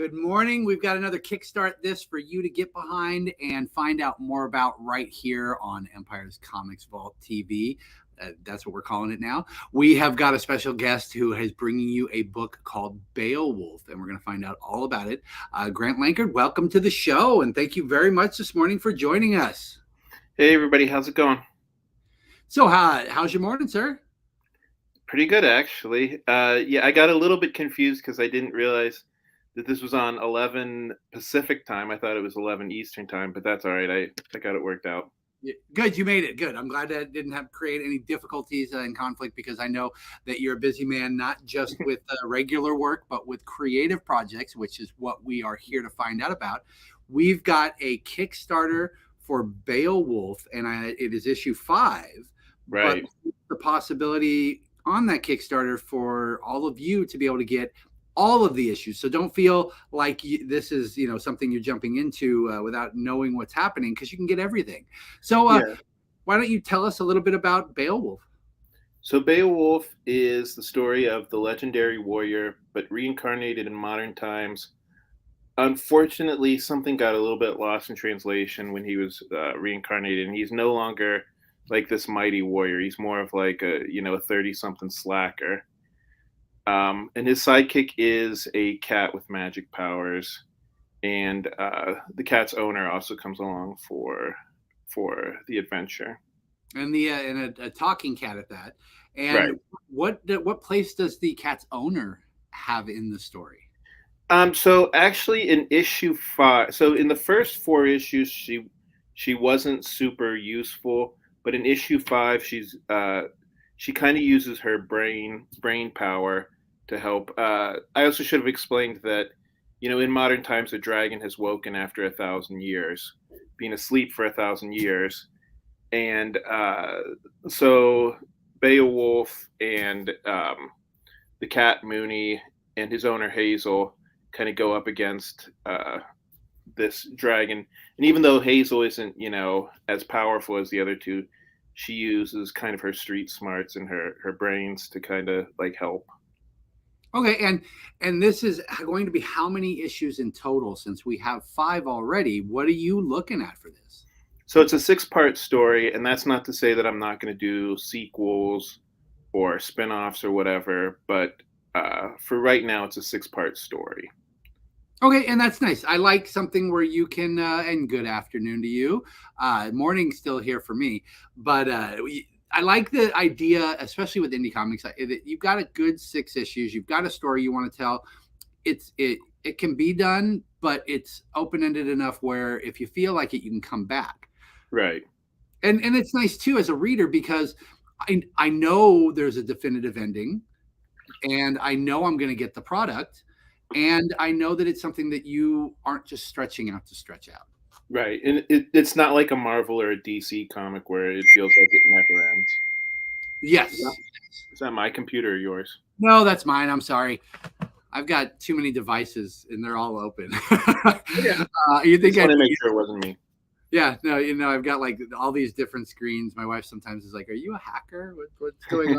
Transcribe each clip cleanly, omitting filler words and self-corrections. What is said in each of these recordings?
Good morning. We've got another Kickstart This for you to get behind and find out more about right here on Empire's Comics Vault TV. That's what we're calling it now. We have got a special guest who is bringing you a book called Beowulf, and we're going to find out all about it. Grant Lankard, welcome to the show, and thank you very much this morning for joining us. Hey, everybody. How's it going? So how's your morning, sir? Pretty good, actually. Yeah, I got a little bit confused because I didn't realize that this was on 11 Pacific time. I thought it was 11 Eastern time, but that's all right. I got it worked out. Good, you made it. Good. I'm glad that didn't have to create any difficulties and conflict, because I know that you're a busy man, not just with regular work, but with creative projects, which is what we are here to find out about. We've got a Kickstarter for Beowulf, and it is issue 5. Right. But the possibility on that Kickstarter for all of you to be able to get all of the issues. So don't feel like this is, something you're jumping into without knowing what's happening, because you can get everything. So Why don't you tell us a little bit about Beowulf? So Beowulf is the story of the legendary warrior, but reincarnated in modern times. Unfortunately, something got a little bit lost in translation when he was reincarnated, and he's no longer like this mighty warrior. He's more of like a 30-something slacker. And his sidekick is a cat with magic powers, and the cat's owner also comes along for the adventure. And a talking cat at that. And right. What place does the cat's owner have in the story? So actually, in issue 5, so in the first 4 issues, she wasn't super useful, but in issue 5, she kind of uses her brain power to help. I also should have explained that, in modern times, a dragon has woken after 1,000 years, being asleep for 1,000 years. And so Beowulf and the cat Mooney and his owner Hazel kind of go up against this dragon. And even though Hazel isn't, as powerful as the other two, she uses kind of her street smarts and her brains to kind of like help. Okay, and this is going to be how many issues in total, since we have 5 already? What are you looking at for this? So it's a 6-part story, and that's not to say that I'm not going to do sequels or spin-offs or whatever, but for right now, it's a 6-part story. Okay, and that's nice. I like something where you can, and good afternoon to you. Morning's still here for me, but I like the idea, especially with indie comics, that you've got a good 6 issues. You've got a story you want to tell. It can be done, but it's open-ended enough where if you feel like it, you can come back. Right. And it's nice too as a reader, because I know there's a definitive ending, and I know I'm going to get the product, and I know that it's something that you aren't just stretching out to stretch out. Right. And it's not like a Marvel or a DC comic where it feels like it never ends. Yes. Is that my computer or yours? No, that's mine. I'm sorry. I've got too many devices and they're all open. Yeah. You think I want to make sure it wasn't me. Yeah, no, I've got like all these different screens. My wife sometimes is like, "Are you a hacker? What's going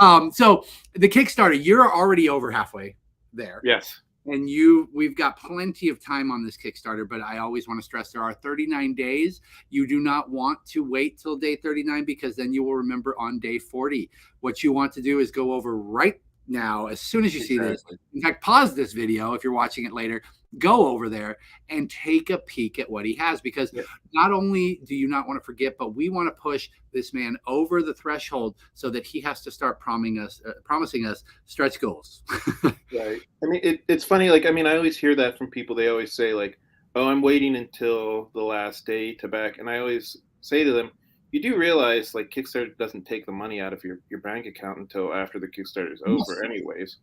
on?" So the Kickstarter, you're already over halfway there. Yes. And we've got plenty of time on this Kickstarter, but I always want to stress there are 39 days. You do not want to wait till day 39, because then you will remember on day 40. What you want to do is go over right now, as soon as you see this. In fact, pause this video if you're watching it later. Go over there and take a peek at what he has, because not only do you not want to forget, but we want to push this man over the threshold so that he has to start promising us stretch goals. Right. I mean, it's funny. Like, I mean, I always hear that from people. They always say like, "Oh, I'm waiting until the last day to back." And I always say to them, you do realize like Kickstarter doesn't take the money out of your bank account until after the Kickstarter is over anyways.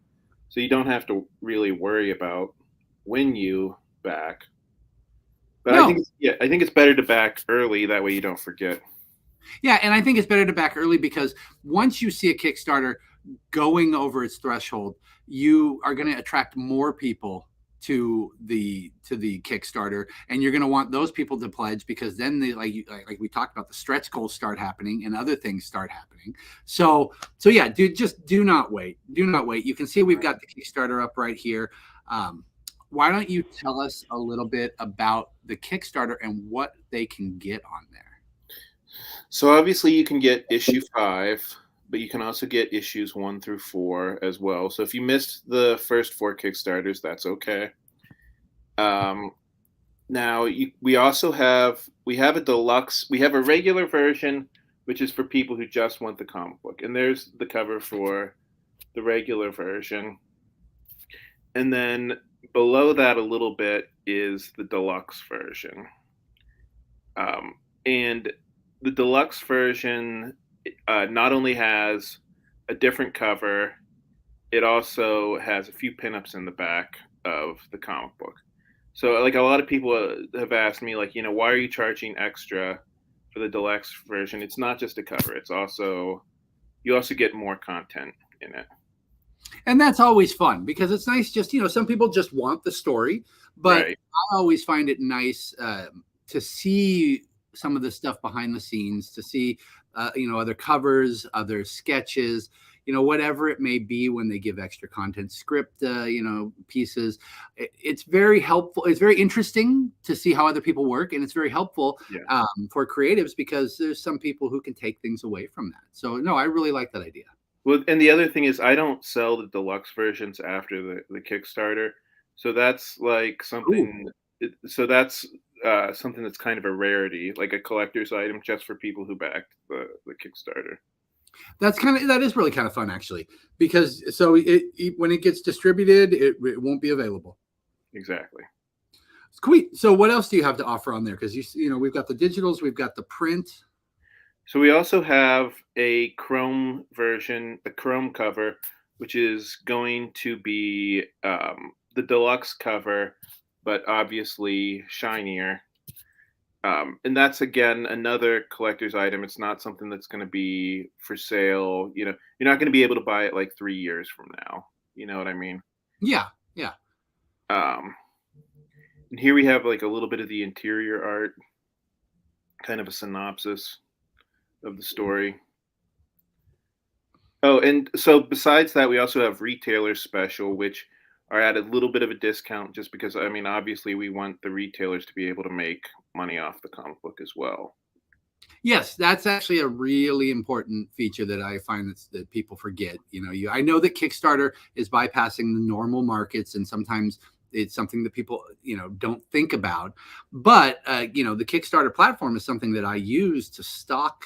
So you don't have to really worry about when you back. But no. I think it's better to back early. That way you don't forget. Yeah, and I think it's better to back early, because once you see a Kickstarter going over its threshold, you are going to attract more people to the Kickstarter, and you're going to want those people to pledge, because then they like we talked about, the stretch goals start happening and other things start happening. So yeah, dude, just do not wait. You can see we've got the Kickstarter up right here. why don't you tell us a little bit about the Kickstarter and what they can get on there? So obviously you can get issue 5, but you can also get issues 1 through 4 as well. So if you missed the first 4 Kickstarters, that's okay. Um, Now we also have a deluxe. We have a regular version, which is for people who just want the comic book, and there's the cover for the regular version. And then below that a little bit is the deluxe version. And the deluxe version not only has a different cover, it also has a few pinups in the back of the comic book. So, like, a lot of people have asked me, like, why are you charging extra for the deluxe version? It's not just a cover; it's also you also get more content in it. And that's always fun because it's nice. Just some people just want the story, but Right. I always find it nice to see some of the stuff behind the scenes, to see other covers, other sketches, whatever it may be when they give extra content, script, pieces. It's very helpful. It's very interesting to see how other people work, and it's very helpful Yeah. for creatives because there's some people who can take things away from that. So no, I really like that idea. Well, and the other thing is, I don't sell the deluxe versions after the Kickstarter, so that's like Ooh. something. So that's something that's kind of a rarity, like a collector's item, just for people who backed the Kickstarter. That is really kind of fun actually, because so when it gets distributed, it won't be available. Exactly. Sweet. So what else do you have to offer on there? Because we've got the digitals, we've got the print. So we also have a Chrome version, a Chrome cover, which is going to be the deluxe cover, but obviously shinier. And that's again another collector's item. It's not something that's going to be for sale. You're not going to be able to buy it like 3 years from now. You know what I mean? Yeah, yeah. Um, and here we have like a little bit of the interior art, kind of a synopsis of the story. Oh, and so besides that, we also have retailer special, which are at a little bit of a discount just because, I mean, obviously we want the retailers to be able to make money off the comic book as well. Yes, that's actually a really important feature that I find that people forget. I know that Kickstarter is bypassing the normal markets, and sometimes it's something that people don't think about. But the Kickstarter platform is something that I use to stock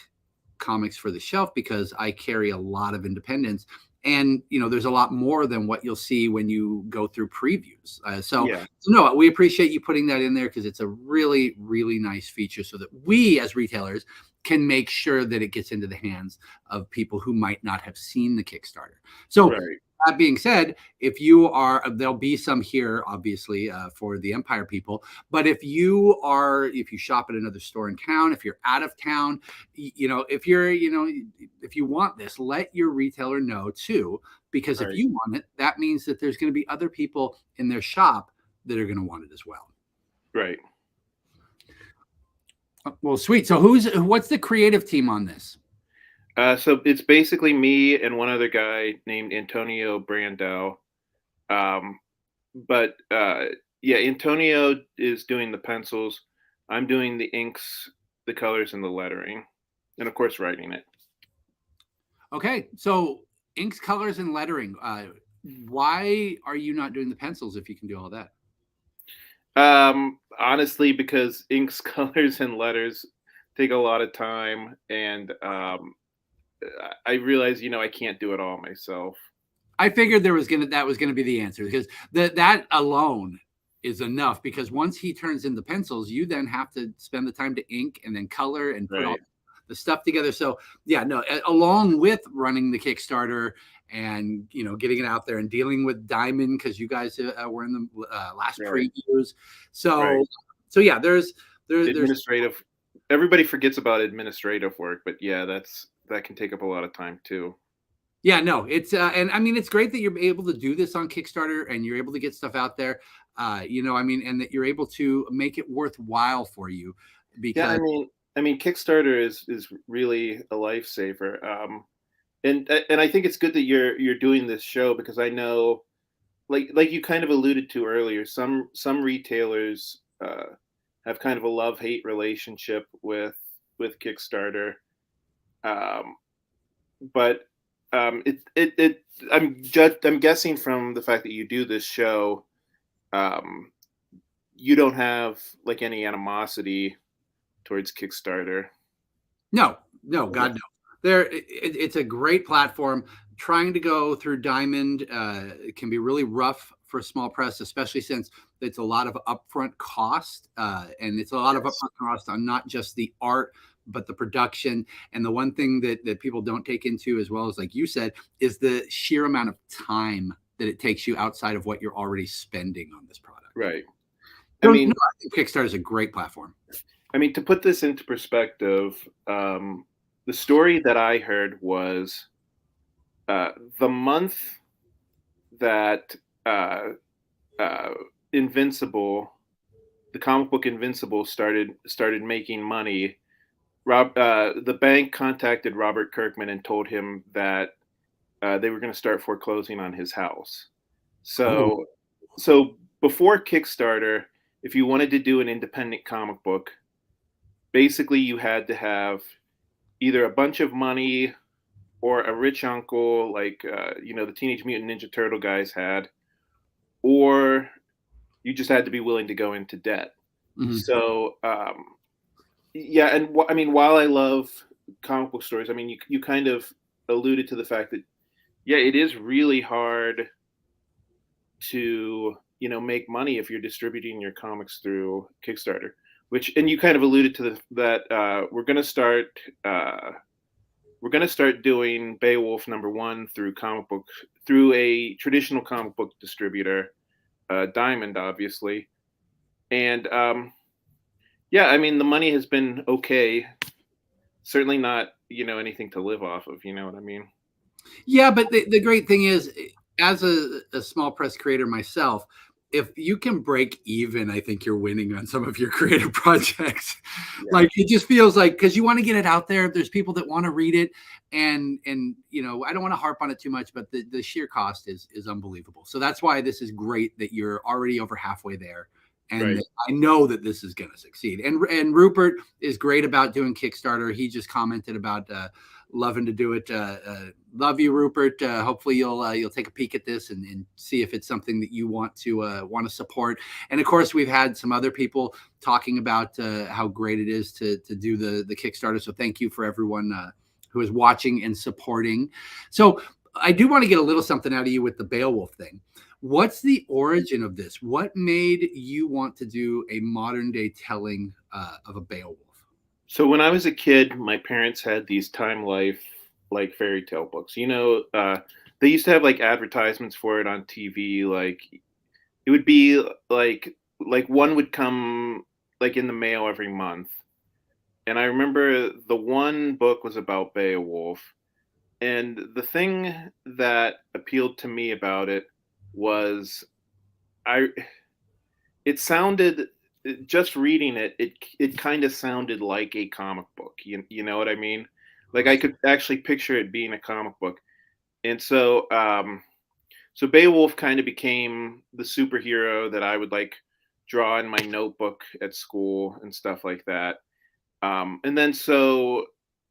comics for the shelf because I carry a lot of independents. And there's a lot more than what you'll see when you go through previews. Yeah, So no, we appreciate you putting that in there because it's a really, really nice feature so that we as retailers can make sure that it gets into the hands of people who might not have seen the Kickstarter. So right, that being said, there'll be some here, obviously, for the Empire people. But if you shop at another store in town, if you're out of town, if you want this, let your retailer know too, because if right. you want it, that means that there's going to be other people in their shop that are going to want it as well. Right. Well, sweet. So what's the creative team on this? So it's basically me and one other guy named Antonio Brandel. Um, but yeah, Antonio is doing the pencils. I'm doing the inks, the colors, and the lettering, and of course, writing it. Okay, so inks, colors, and lettering. Why are you not doing the pencils if you can do all that? Honestly, because inks, colors, and letters take a lot of time, and I realize, I can't do it all myself. I figured that was gonna be the answer because that alone is enough. Because once he turns in the pencils, you then have to spend the time to ink and then color and put all Right. the stuff together. So yeah, no, along with running the Kickstarter and getting it out there and dealing with Diamond because you guys were in the last Right. previews. Right. So yeah, there's Administrative. Everybody forgets about administrative work, but yeah, that can take up a lot of time too. Yeah, no, it's and I mean it's great that you're able to do this on Kickstarter and you're able to get stuff out there. I mean, and that you're able to make it worthwhile for you Yeah, because I mean, Kickstarter is really a lifesaver. And I think it's good that you're doing this show because I know like you kind of alluded to earlier, some retailers have kind of a love-hate relationship with Kickstarter. Um, but I'm guessing from the fact that you do this show, um, you don't have like any animosity towards Kickstarter. No, no, Okay. God no. It's a great platform. Trying to go through Diamond it can be really rough for small press, especially since it's a lot of upfront cost, and it's a lot of Yes. upfront cost on not just the art but the production. And the one thing that people don't take into, as well as like you said, is the sheer amount of time that it takes you outside of what you're already spending on this product. Right. I So, no, mean, I think Kickstarter is a great platform. to put this into perspective, the story that I heard was uh, the month that uh, uh, Invincible, the comic book Invincible, started making money. The bank contacted Robert Kirkman and told him that they were going to start foreclosing on his house. Oh, So, so before Kickstarter, if you wanted to do an independent comic book, basically you had to have either a bunch of money or a rich uncle, like the Teenage Mutant Ninja Turtle guys had, or you just had to be willing to go into debt. mhm. So yeah, and I mean, while I love comic book stories, I mean, you kind of alluded to the fact that yeah, it is really hard to make money if you're distributing your comics through Kickstarter. Which, and you kind of alluded to that uh, we're going to start doing Beowulf #1 through a traditional comic book distributor, Diamond, obviously. And yeah, I mean the money has been okay. Certainly not anything to live off of. You know what I mean? Yeah, but the great thing is, as a small press creator myself, if you can break even, I think you're winning on some of your creative projects. Yeah. Like it just feels like because you want to get it out there. There's people that want to read it, and I don't want to harp on it too much, but the sheer cost is unbelievable. So that's why this is great that you're already over halfway there. And Right. that I know that this is going to succeed. And Rupert is great about doing Kickstarter. He just commented about loving to do it. Love you, Rupert. Hopefully you'll take a peek at this and see if it's something that you want to support. And of course, we've had some other people talking about how great it is to do the Kickstarter. So thank you for everyone who is watching and supporting. So I do want to get a little something out of you with the Beowulf thing. What's the origin of this? What made you want to do a modern day telling of a Beowulf? So when I was a kid, my parents had these Time Life like fairy tale books. They used to have like advertisements for it on TV. Like it would be like one would come like in the mail every month. And I remember the one book was about Beowulf. And the thing that appealed to me about it was I it sounded just reading it kind of sounded like a comic book. You know what I mean? Like I could actually picture it being a comic book. And so Beowulf kind of became the superhero that I would like draw in my notebook at school and stuff like that. And then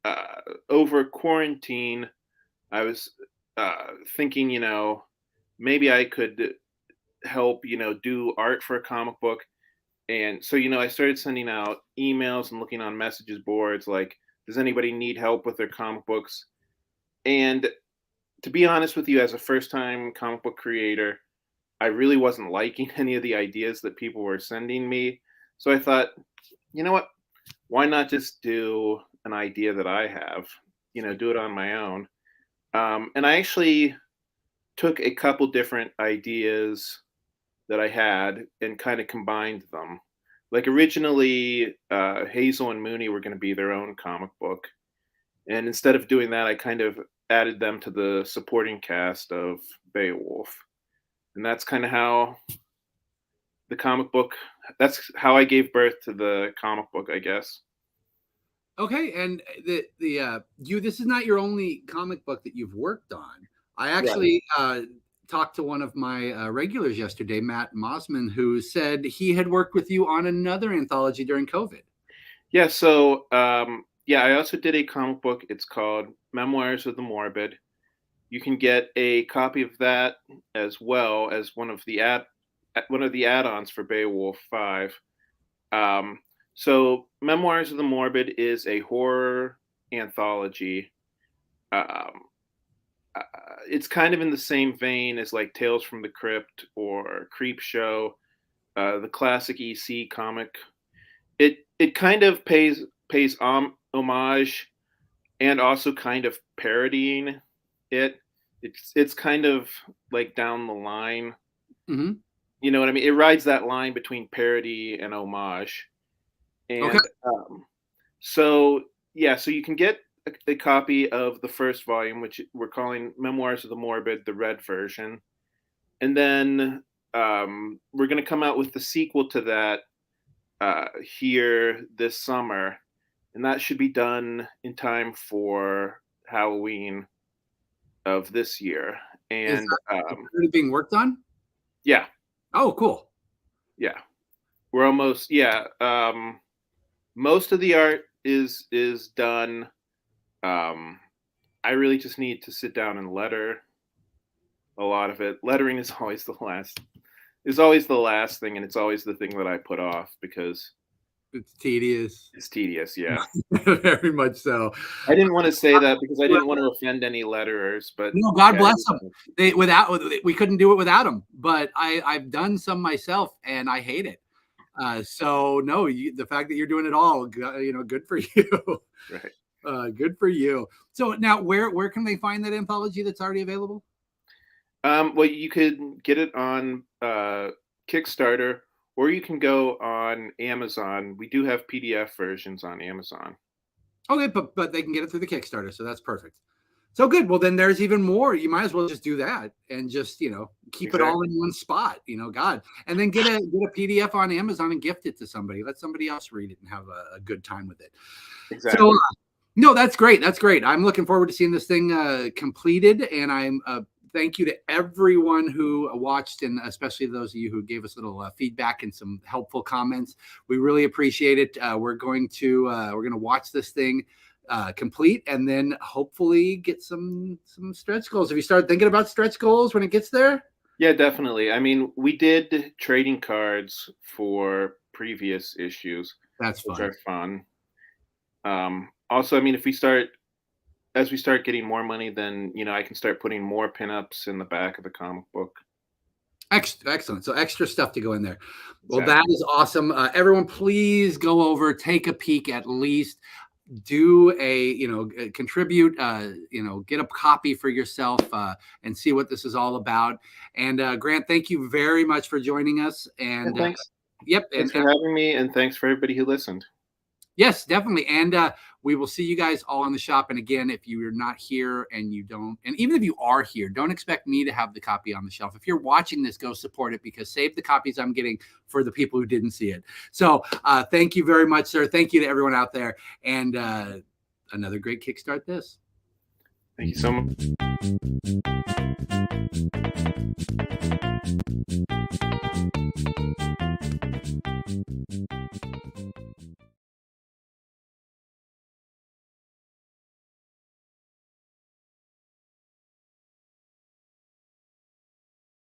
uh, over quarantine, I was thinking, maybe I could help, do art for a comic book. And so, I started sending out emails and looking on messages boards like, does anybody need help with their comic books? And to be honest with you, as a first time comic book creator, I really wasn't liking any of the ideas that people were sending me. So I thought, you know what? Why not just do an idea that I have, do it on my own? And I actually took a couple different ideas that I had and kind of combined them. Like originally, Hazel and Mooney were going to be their own comic book, and instead of doing that, I kind of added them to the supporting cast of Beowulf, and that's kind of how the comic book. That's how I gave birth to the comic book, I guess. Okay, and the you this is not your only comic book that you've worked on. I Right. actually talked to one of my regulars yesterday, Matt Mosman, who said he had worked with you on another anthology during COVID. Yeah, so yeah, I also did a comic book. It's called Memoirs of the Morbid. You can get a copy of that as well as one of the add-ons for Beowulf 5. So Memoirs of the Morbid is a horror anthology. Um, it's kind of in the same vein as like Tales from the Crypt or Creep Show, the classic EC comic. It kind of pays homage and also kind of parodying it. It's kind of like down the line. Mm-hmm. You know what I mean? It rides that line between parody and homage. And Okay. so yeah, so you can get a copy of the first volume, which we're calling Memoirs of the Morbid, the red version, and then we're going to come out with the sequel to that here this summer, and that should be done in time for Halloween of this year. Is And that already being worked on? yeah, Oh, cool. yeah, we're almost most of the art is done. I really just need to sit down and letter a lot of it. Lettering is always the last thing, and it's always the thing that I put off because It's tedious. it's tedious. Yeah, Very much so. I didn't want to say that because I didn't want to offend any letterers, but No, God yeah, bless them. We couldn't do it without them. But I've done some myself, and I hate it. So no, the fact that you're doing it all, good for you. right. Good for you. So now, where can they find that anthology that's already available? Well, you could get it on Kickstarter, or you can go on Amazon. We do have PDF versions on Amazon. Okay, but they can get it through the Kickstarter, so that's perfect. So good. Well, then there's even more. You might as well just do that and just keep it all in one spot. God, and then get a PDF on Amazon and gift it to somebody. Let somebody else read it and have a good time with it. Exactly. So no, that's great. That's great. I'm looking forward to seeing this thing completed, and I'm thank you to everyone who watched, and especially those of you who gave us little feedback and some helpful comments. We really appreciate it. We're going to watch this thing complete, and then hopefully get some stretch goals. Have you started thinking about stretch goals when it gets there? Yeah, definitely. I mean, we did trading cards for previous issues. That's fun. Which are fun. Also, I mean, as we start getting more money, then I can start putting more pinups in the back of the comic book. Excellent. So extra stuff to go in there. Well, that is awesome. Everyone, please go over, take a peek at least. Do contribute, get a copy for yourself and see what this is all about. And Grant, thank you very much for joining us. And thanks. Yep. Thanks for having me, and thanks for everybody who listened. Yes, definitely. And we will see you guys all in the shop. And again, if you're not here and even if you are here, don't expect me to have the copy on the shelf. If you're watching this, go support it, because save the copies I'm getting for the people who didn't see it. So thank you very much, sir. Thank you to everyone out there. And another great Kickstart This. Thank you so much.